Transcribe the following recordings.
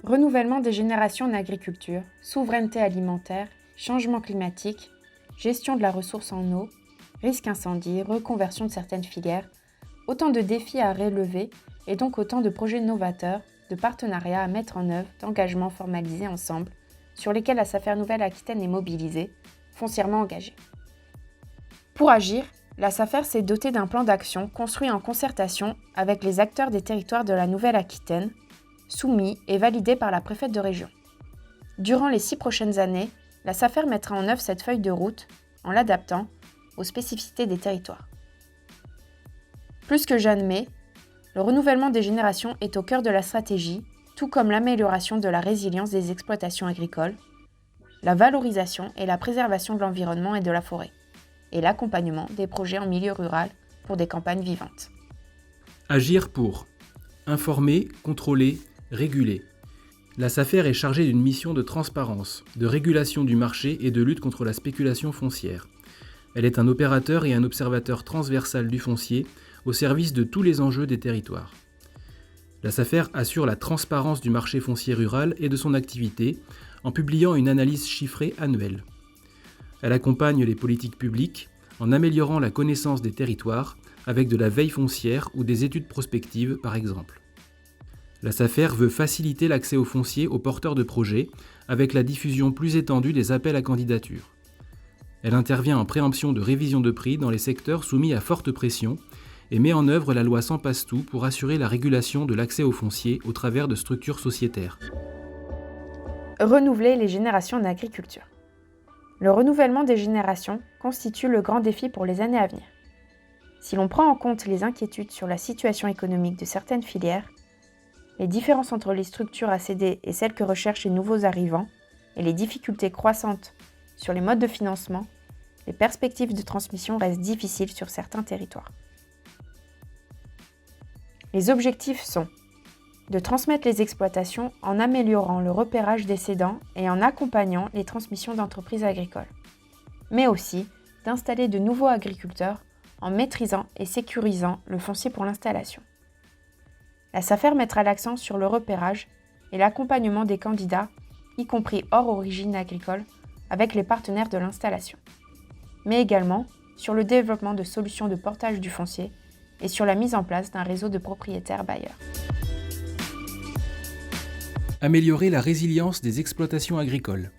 Renouvellement des générations en agriculture, souveraineté alimentaire, changement climatique, gestion de la ressource en eau, risque incendie, reconversion de certaines filières, autant de défis à relever et donc autant de projets novateurs, de partenariats à mettre en œuvre, d'engagements formalisés ensemble, sur lesquels la SAFER Nouvelle-Aquitaine est mobilisée, foncièrement engagée. Pour agir, la SAFER s'est dotée d'un plan d'action construit en concertation avec les acteurs des territoires de la Nouvelle-Aquitaine, soumis et validé par la préfète de région. Durant les 6 prochaines années, la SAFER mettra en œuvre cette feuille de route en l'adaptant aux spécificités des territoires. Plus que jamais, le renouvellement des générations est au cœur de la stratégie, tout comme l'amélioration de la résilience des exploitations agricoles, la valorisation et la préservation de l'environnement et de la forêt, et l'accompagnement des projets en milieu rural pour des campagnes vivantes. Agir pour informer, contrôler, réguler. La SAFER est chargée d'une mission de transparence, de régulation du marché et de lutte contre la spéculation foncière. Elle est un opérateur et un observateur transversal du foncier au service de tous les enjeux des territoires. La SAFER assure la transparence du marché foncier rural et de son activité en publiant une analyse chiffrée annuelle. Elle accompagne les politiques publiques en améliorant la connaissance des territoires avec de la veille foncière ou des études prospectives par exemple. La SAFER veut faciliter l'accès au foncier aux porteurs de projets avec la diffusion plus étendue des appels à candidature. Elle intervient en préemption de révision de prix dans les secteurs soumis à forte pression et met en œuvre la loi Sans Passe-Tout pour assurer la régulation de l'accès au foncier au travers de structures sociétaires. Renouveler les générations en agriculture. Le renouvellement des générations constitue le grand défi pour les années à venir. Si l'on prend en compte les inquiétudes sur la situation économique de certaines filières, les différences entre les structures à céder et celles que recherchent les nouveaux arrivants, et les difficultés croissantes sur les modes de financement, les perspectives de transmission restent difficiles sur certains territoires. Les objectifs sont de transmettre les exploitations en améliorant le repérage des cédants et en accompagnant les transmissions d'entreprises agricoles, mais aussi d'installer de nouveaux agriculteurs en maîtrisant et sécurisant le foncier pour l'installation. La SAFER mettra l'accent sur le repérage et l'accompagnement des candidats, y compris hors origine agricole, avec les partenaires de l'installation, mais également sur le développement de solutions de portage du foncier et sur la mise en place d'un réseau de propriétaires bailleurs. Améliorer la résilience des exploitations agricoles.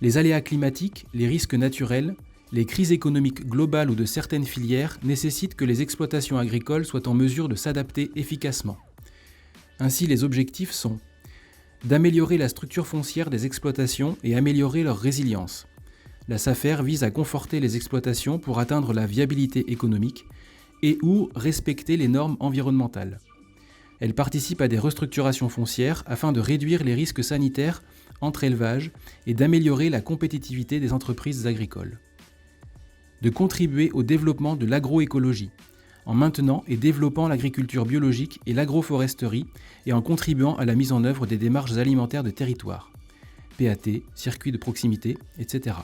Les aléas climatiques, les risques naturels, les crises économiques globales ou de certaines filières nécessitent que les exploitations agricoles soient en mesure de s'adapter efficacement. Ainsi, les objectifs sont d'améliorer la structure foncière des exploitations et améliorer leur résilience. La SAFER vise à conforter les exploitations pour atteindre la viabilité économique et ou respecter les normes environnementales. Elle participe à des restructurations foncières afin de réduire les risques sanitaires entre élevages et d'améliorer la compétitivité des entreprises agricoles. De contribuer au développement de l'agroécologie, en maintenant et développant l'agriculture biologique et l'agroforesterie et en contribuant à la mise en œuvre des démarches alimentaires de territoire, PAT, circuits de proximité, etc.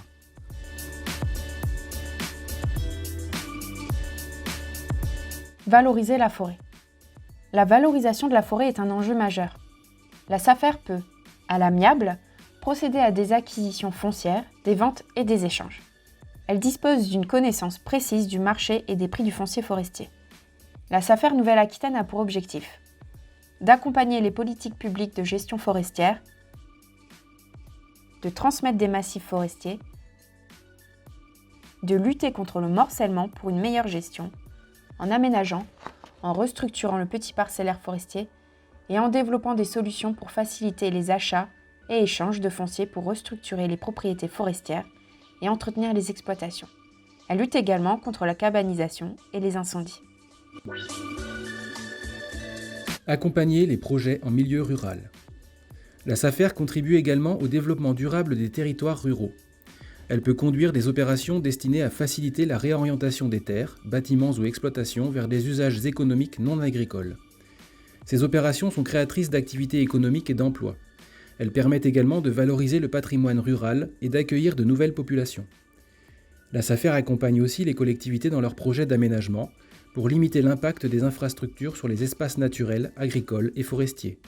Valoriser la forêt. La valorisation de la forêt est un enjeu majeur. La SAFER peut, à l'amiable, procéder à des acquisitions foncières, des ventes et des échanges. Elle dispose d'une connaissance précise du marché et des prix du foncier forestier. La SAFER Nouvelle-Aquitaine a pour objectif d'accompagner les politiques publiques de gestion forestière, de transmettre des massifs forestiers, de lutter contre le morcellement pour une meilleure gestion, en aménageant, en restructurant le petit parcellaire forestier et en développant des solutions pour faciliter les achats et échanges de foncier pour restructurer les propriétés forestières et entretenir les exploitations. Elle lutte également contre la cabanisation et les incendies. Accompagner les projets en milieu rural. La SAFER contribue également au développement durable des territoires ruraux. Elle peut conduire des opérations destinées à faciliter la réorientation des terres, bâtiments ou exploitations vers des usages économiques non agricoles. Ces opérations sont créatrices d'activités économiques et d'emplois. Elles permettent également de valoriser le patrimoine rural et d'accueillir de nouvelles populations. La SAFER accompagne aussi les collectivités dans leurs projets d'aménagement pour limiter l'impact des infrastructures sur les espaces naturels, agricoles et forestiers.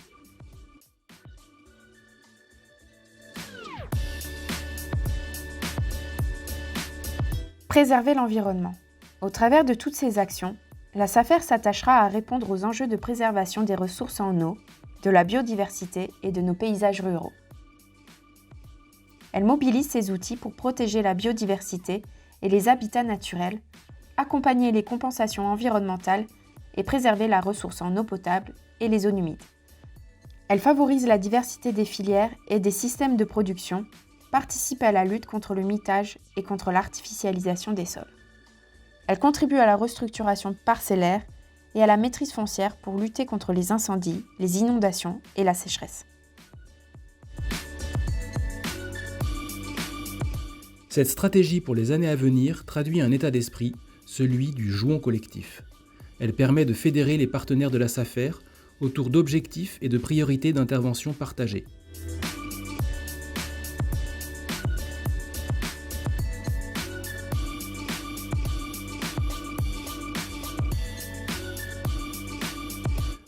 Préserver l'environnement. Au travers de toutes ces actions, la SAFER s'attachera à répondre aux enjeux de préservation des ressources en eau, de la biodiversité et de nos paysages ruraux. Elle mobilise ces outils pour protéger la biodiversité et les habitats naturels, accompagner les compensations environnementales et préserver la ressource en eau potable et les zones humides. Elle favorise la diversité des filières et des systèmes de production, participe à la lutte contre le mitage et contre l'artificialisation des sols. Elle contribue à la restructuration parcellaire et à la maîtrise foncière pour lutter contre les incendies, les inondations et la sécheresse. Cette stratégie pour les années à venir traduit un état d'esprit, celui du jouon collectif. Elle permet de fédérer les partenaires de la SAFER autour d'objectifs et de priorités d'intervention partagées.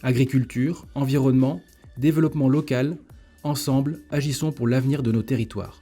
Agriculture, environnement, développement local, ensemble, agissons pour l'avenir de nos territoires.